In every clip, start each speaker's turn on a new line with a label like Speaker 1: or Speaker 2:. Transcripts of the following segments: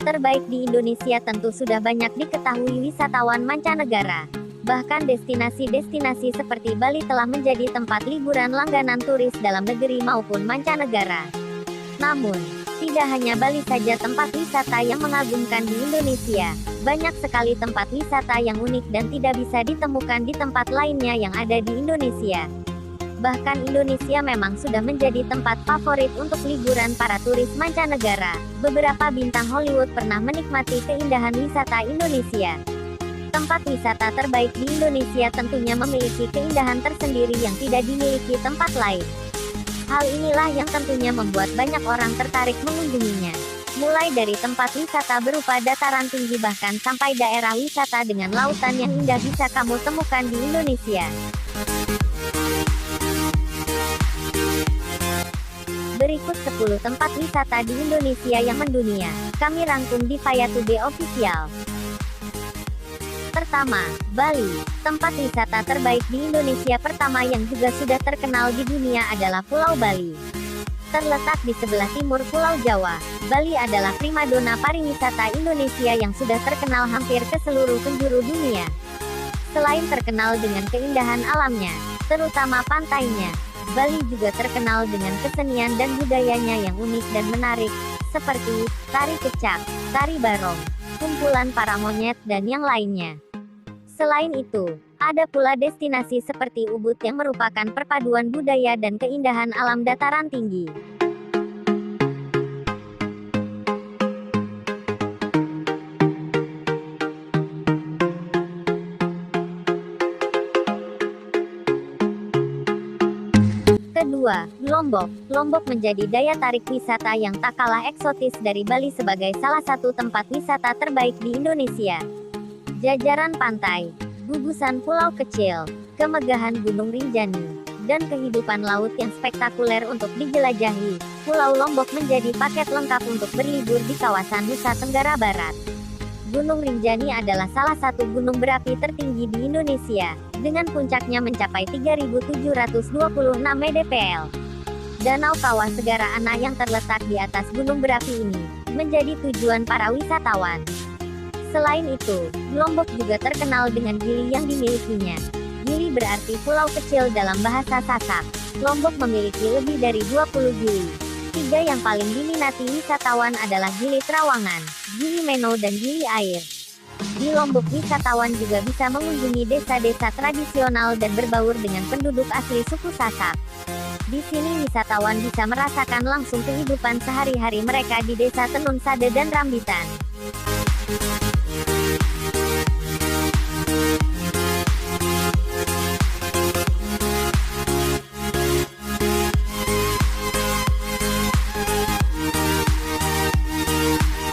Speaker 1: Terbaik di Indonesia tentu sudah banyak diketahui wisatawan mancanegara. Bahkan destinasi-destinasi seperti Bali telah menjadi tempat liburan langganan turis dalam negeri maupun mancanegara. Namun, tidak hanya Bali saja tempat wisata yang mengagumkan di Indonesia. Banyak sekali tempat wisata yang unik dan tidak bisa ditemukan di tempat lainnya yang ada di Indonesia. Bahkan Indonesia memang sudah menjadi tempat favorit untuk liburan para turis mancanegara. Beberapa bintang Hollywood pernah menikmati keindahan wisata Indonesia. Tempat wisata terbaik di Indonesia tentunya memiliki keindahan tersendiri yang tidak dimiliki tempat lain. Hal inilah yang tentunya membuat banyak orang tertarik mengunjunginya. Mulai dari tempat wisata berupa dataran tinggi bahkan sampai daerah wisata dengan lautan yang indah bisa kamu temukan di Indonesia. Berikut 10 tempat wisata di Indonesia yang mendunia. Kami rangkum di Faya2B Official. Pertama, Bali. Tempat wisata terbaik di Indonesia pertama yang juga sudah terkenal di dunia adalah Pulau Bali. Terletak di sebelah timur Pulau Jawa, Bali adalah primadona pariwisata Indonesia yang sudah terkenal hampir ke seluruh penjuru dunia. Selain terkenal dengan keindahan alamnya, terutama pantainya, Bali juga terkenal dengan kesenian dan budayanya yang unik dan menarik, seperti tari kecak, tari barong, kumpulan para monyet dan yang lainnya. Selain itu, ada pula destinasi seperti Ubud yang merupakan perpaduan budaya dan keindahan alam dataran tinggi. Kedua, Lombok. Lombok menjadi daya tarik wisata yang tak kalah eksotis dari Bali sebagai salah satu tempat wisata terbaik di Indonesia. Jajaran pantai, gugusan pulau kecil, kemegahan Gunung Rinjani, dan kehidupan laut yang spektakuler untuk dijelajahi, Pulau Lombok menjadi paket lengkap untuk berlibur di kawasan Nusa Tenggara Barat. Gunung Rinjani adalah salah satu gunung berapi tertinggi di Indonesia, dengan puncaknya mencapai 3.726 mdpl. Danau Kawah Segara Ana yang terletak di atas gunung berapi ini, menjadi tujuan para wisatawan. Selain itu, Lombok juga terkenal dengan gili yang dimilikinya. Gili berarti pulau kecil dalam bahasa Sasak. Lombok memiliki lebih dari 20 gili. 3 yang paling diminati wisatawan adalah Gili Trawangan, Gili Meno dan Gili Air. Di Lombok wisatawan juga bisa mengunjungi desa-desa tradisional dan berbaur dengan penduduk asli suku Sasak. Di sini wisatawan bisa merasakan langsung kehidupan sehari-hari mereka di desa Tenun Sade dan Rambitan.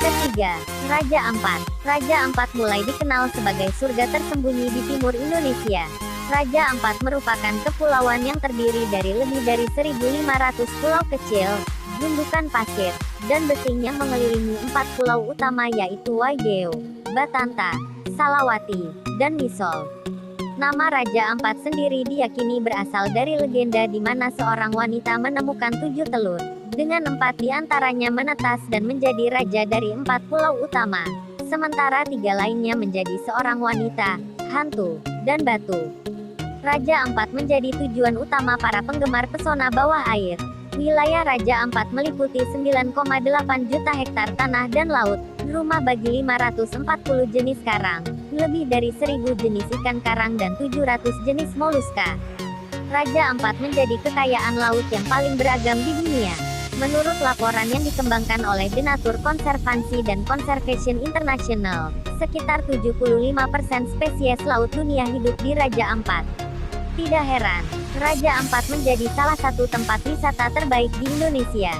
Speaker 1: Ketiga, Raja Ampat. Raja Ampat mulai dikenal sebagai surga tersembunyi di timur Indonesia. Raja Ampat merupakan kepulauan yang terdiri dari lebih dari 1.500 pulau kecil, gundukan pasir, dan besing yang mengelilingi 4 pulau utama yaitu Waigeo, Batanta, Salawati, dan Misol. Nama Raja Ampat sendiri diyakini berasal dari legenda di mana seorang wanita menemukan 7 telur, dengan 4 diantaranya menetas dan menjadi raja dari 4 pulau utama, sementara 3 lainnya menjadi seorang wanita, hantu, dan batu. Raja Ampat menjadi tujuan utama para penggemar pesona bawah air. Wilayah Raja Ampat meliputi 9,8 juta hektar tanah dan laut, rumah bagi 540 jenis karang, lebih dari 1.000 jenis ikan karang dan 700 jenis moluska. Raja Ampat menjadi kekayaan laut yang paling beragam di dunia. Menurut laporan yang dikembangkan oleh Denatur Konservansi dan Conservation International, sekitar 75% spesies laut dunia hidup di Raja Ampat. Tidak heran, Raja Ampat menjadi salah satu tempat wisata terbaik di Indonesia.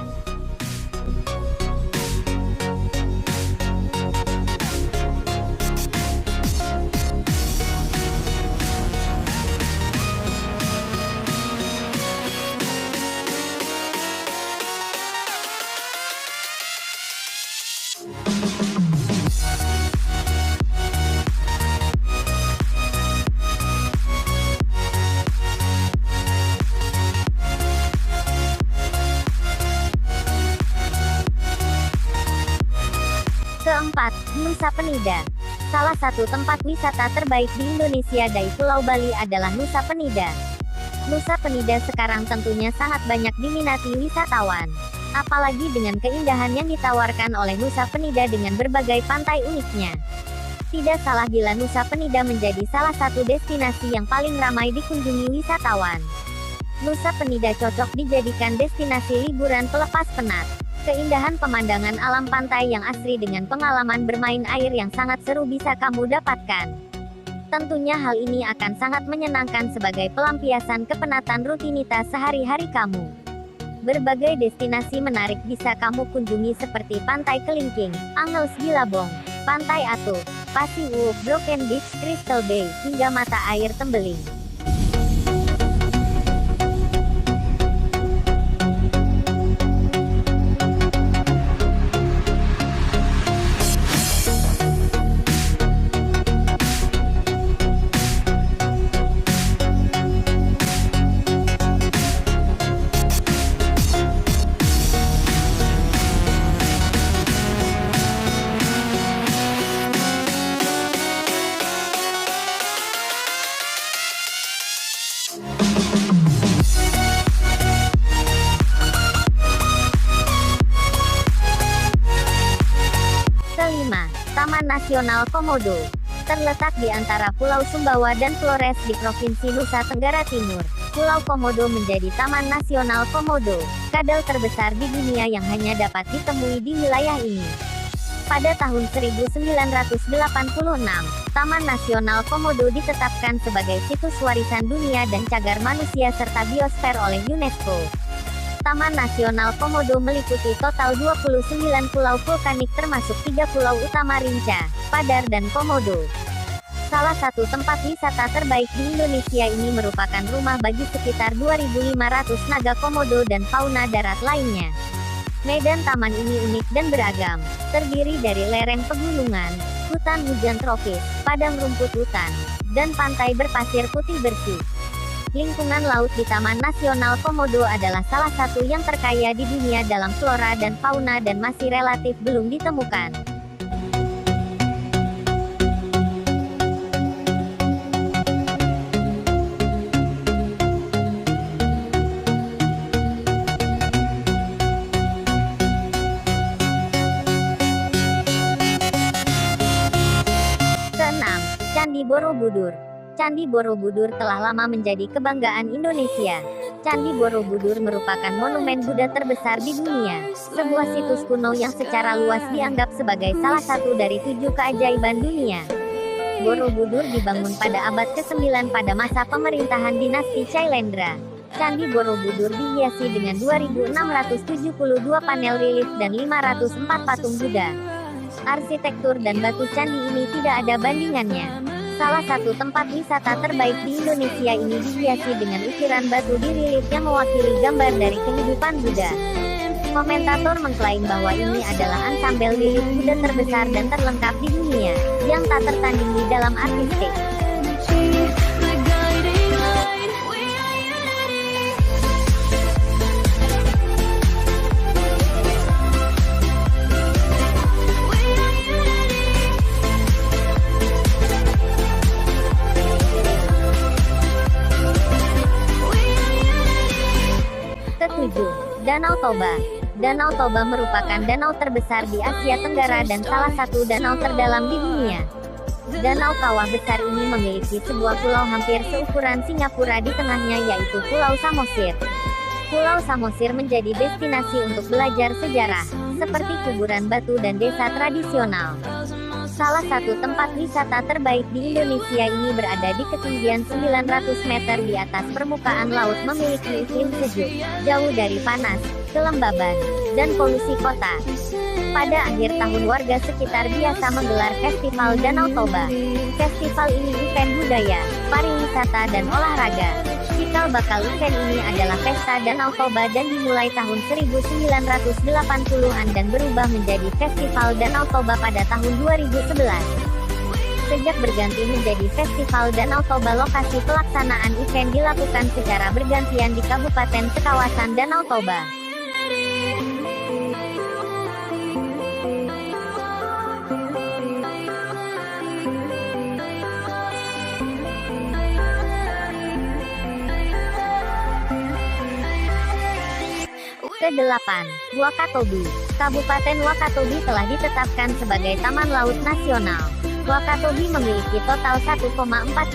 Speaker 1: Nusa Penida. Salah satu tempat wisata terbaik di Indonesia dari Pulau Bali adalah Nusa Penida. Nusa Penida sekarang tentunya sangat banyak diminati wisatawan. Apalagi dengan keindahan yang ditawarkan oleh Nusa Penida dengan berbagai pantai uniknya. Tidak salah bila Nusa Penida menjadi salah satu destinasi yang paling ramai dikunjungi wisatawan. Nusa Penida cocok dijadikan destinasi liburan pelepas penat. Keindahan pemandangan alam pantai yang asri dengan pengalaman bermain air yang sangat seru bisa kamu dapatkan. Tentunya hal ini akan sangat menyenangkan sebagai pelampiasan kepenatan rutinitas sehari-hari kamu. Berbagai destinasi menarik bisa kamu kunjungi seperti Pantai Kelingking, Angles Bilabong, Pantai Atu, Pasir Uuk, Broken Beach, Crystal Bay, hingga Mata Air Tembeling. Kelima, Taman Nasional Komodo. Terletak di antara Pulau Sumbawa dan Flores di Provinsi Nusa Tenggara Timur. Pulau Komodo menjadi Taman Nasional Komodo, kadal terbesar di dunia yang hanya dapat ditemui di wilayah ini. Pada tahun 1986, Taman Nasional Komodo ditetapkan sebagai situs warisan dunia dan cagar manusia serta biosfer oleh UNESCO. Taman Nasional Komodo meliputi total 29 pulau vulkanik termasuk 3 pulau utama Rinca, Padar dan Komodo. Salah satu tempat wisata terbaik di Indonesia ini merupakan rumah bagi sekitar 2.500 naga komodo dan fauna darat lainnya. Medan taman ini unik dan beragam, terdiri dari lereng pegunungan, hutan hujan tropis, padang rumput hutan, dan pantai berpasir putih bersih. Lingkungan laut di Taman Nasional Komodo adalah salah satu yang terkaya di dunia dalam flora dan fauna dan masih relatif belum ditemukan. Keenam, Candi Borobudur. Candi Borobudur telah lama menjadi kebanggaan Indonesia. Candi Borobudur merupakan monumen Buddha terbesar di dunia, sebuah situs kuno yang secara luas dianggap sebagai salah satu dari 7 keajaiban dunia. Borobudur dibangun pada abad ke-9 pada masa pemerintahan dinasti Cailendra. Candi Borobudur dihiasi dengan 2.672 panel relief dan 504 patung Buddha. Arsitektur dan batu candi ini tidak ada bandingannya. Salah satu tempat wisata terbaik di Indonesia ini dihiasi dengan ukiran batu di relief yang mewakili gambar dari kehidupan Buddha. Komentator mengklaim bahwa ini adalah ansambel relief Buddha terbesar dan terlengkap di dunia, yang tak tertandingi dalam artistik. Ketujuh, Danau Toba. Danau Toba merupakan danau terbesar di Asia Tenggara dan salah satu danau terdalam di dunia. Danau kawah besar ini memiliki sebuah pulau hampir seukuran Singapura di tengahnya, yaitu Pulau Samosir. Pulau Samosir menjadi destinasi untuk belajar sejarah, seperti kuburan batu dan desa tradisional. Salah satu tempat wisata terbaik di Indonesia ini berada di ketinggian 900 meter di atas permukaan laut, memiliki iklim sejuk, jauh dari panas, kelembaban, dan polusi kota. Pada akhir tahun warga sekitar biasa menggelar Festival Danau Toba. Festival ini event budaya, pariwisata dan olahraga. Cikal bakal event ini adalah Pesta Danau Toba dan dimulai tahun 1980-an dan berubah menjadi Festival Danau Toba pada tahun 2011. Sejak berganti menjadi Festival Danau Toba, lokasi pelaksanaan event dilakukan secara bergantian di kabupaten sekawasan Danau Toba. Ke-8. Wakatobi. Kabupaten Wakatobi telah ditetapkan sebagai Taman Laut Nasional. Wakatobi memiliki total 1,4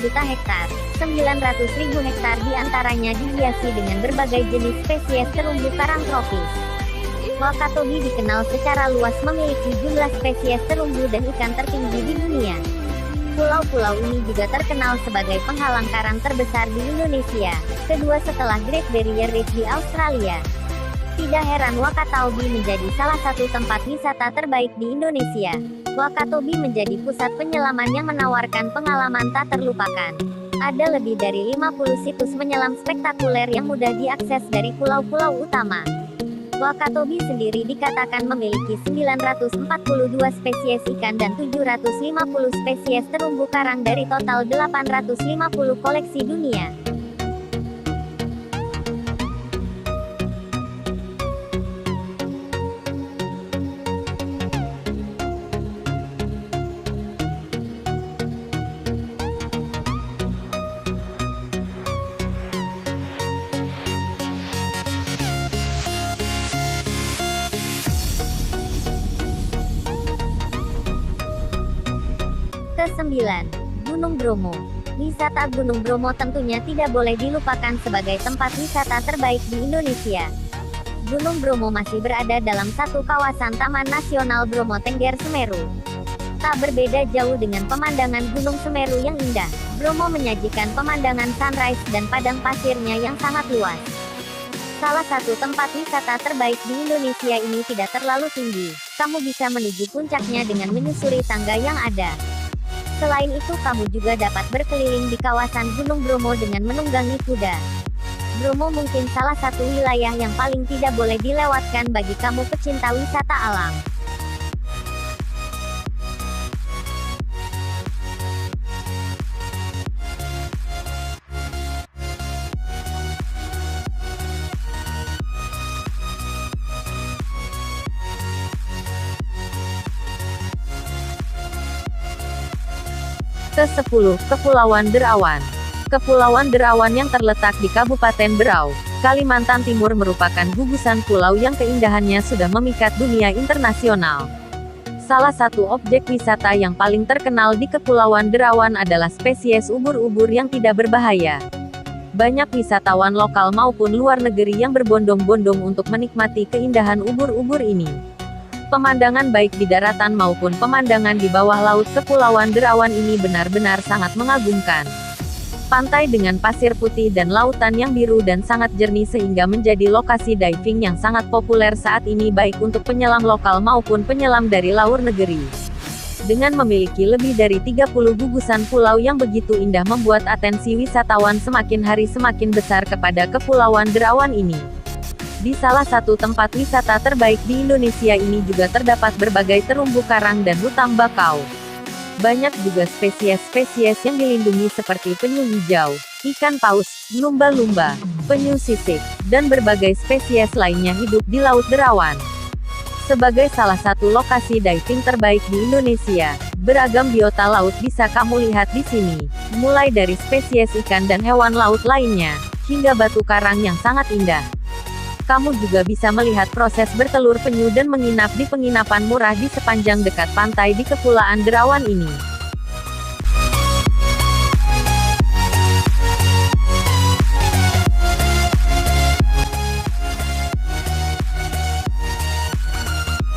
Speaker 1: juta hektar. 900.000 hektar diantaranya dihiasi dengan berbagai jenis spesies terumbu karang tropis. Wakatobi dikenal secara luas memiliki jumlah spesies terumbu dan ikan tertinggi di dunia. Pulau-pulau ini juga terkenal sebagai penghalang karang terbesar di Indonesia, kedua setelah Great Barrier Reef di Australia. Tidak heran Wakatobi menjadi salah satu tempat wisata terbaik di Indonesia. Wakatobi menjadi pusat penyelaman yang menawarkan pengalaman tak terlupakan. Ada lebih dari 50 situs menyelam spektakuler yang mudah diakses dari pulau-pulau utama. Wakatobi sendiri dikatakan memiliki 942 spesies ikan dan 750 spesies terumbu karang dari total 850 koleksi dunia. Ke-9. Gunung Bromo. Wisata Gunung Bromo tentunya tidak boleh dilupakan sebagai tempat wisata terbaik di Indonesia. Gunung Bromo masih berada dalam satu kawasan Taman Nasional Bromo Tengger Semeru. Tak berbeda jauh dengan pemandangan Gunung Semeru yang indah, Bromo menyajikan pemandangan sunrise dan padang pasirnya yang sangat luas. Salah satu tempat wisata terbaik di Indonesia ini tidak terlalu tinggi. Kamu bisa menuju puncaknya dengan menyusuri tangga yang ada. Selain itu kamu juga dapat berkeliling di kawasan Gunung Bromo dengan menunggangi kuda. Bromo mungkin salah satu wilayah yang paling tidak boleh dilewatkan bagi kamu pecinta wisata alam.
Speaker 2: Ke-10. Kepulauan Derawan. Kepulauan Derawan yang terletak di Kabupaten Berau, Kalimantan Timur merupakan gugusan pulau yang keindahannya sudah memikat dunia internasional. Salah satu objek wisata yang paling terkenal di Kepulauan Derawan adalah spesies ubur-ubur yang tidak berbahaya. Banyak wisatawan lokal maupun luar negeri yang berbondong-bondong untuk menikmati keindahan ubur-ubur ini. Pemandangan baik di daratan maupun pemandangan di bawah laut Kepulauan Derawan ini benar-benar sangat mengagumkan. Pantai dengan pasir putih dan lautan yang biru dan sangat jernih sehingga menjadi lokasi diving yang sangat populer saat ini baik untuk penyelam lokal maupun penyelam dari luar negeri. Dengan memiliki lebih dari 30 gugusan pulau yang begitu indah membuat atensi wisatawan semakin hari semakin besar kepada Kepulauan Derawan ini. Di salah satu tempat wisata terbaik di Indonesia ini juga terdapat berbagai terumbu karang dan hutan bakau. Banyak juga spesies-spesies yang dilindungi seperti penyu hijau, ikan paus, lumba-lumba, penyu sisik, dan berbagai spesies lainnya hidup di Laut Derawan. Sebagai salah satu lokasi diving terbaik di Indonesia, beragam biota laut bisa kamu lihat di sini, mulai dari spesies ikan dan hewan laut lainnya, hingga batu karang yang sangat indah. Kamu juga bisa melihat proses bertelur penyu dan menginap di penginapan murah di sepanjang dekat pantai di Kepulauan Derawan ini.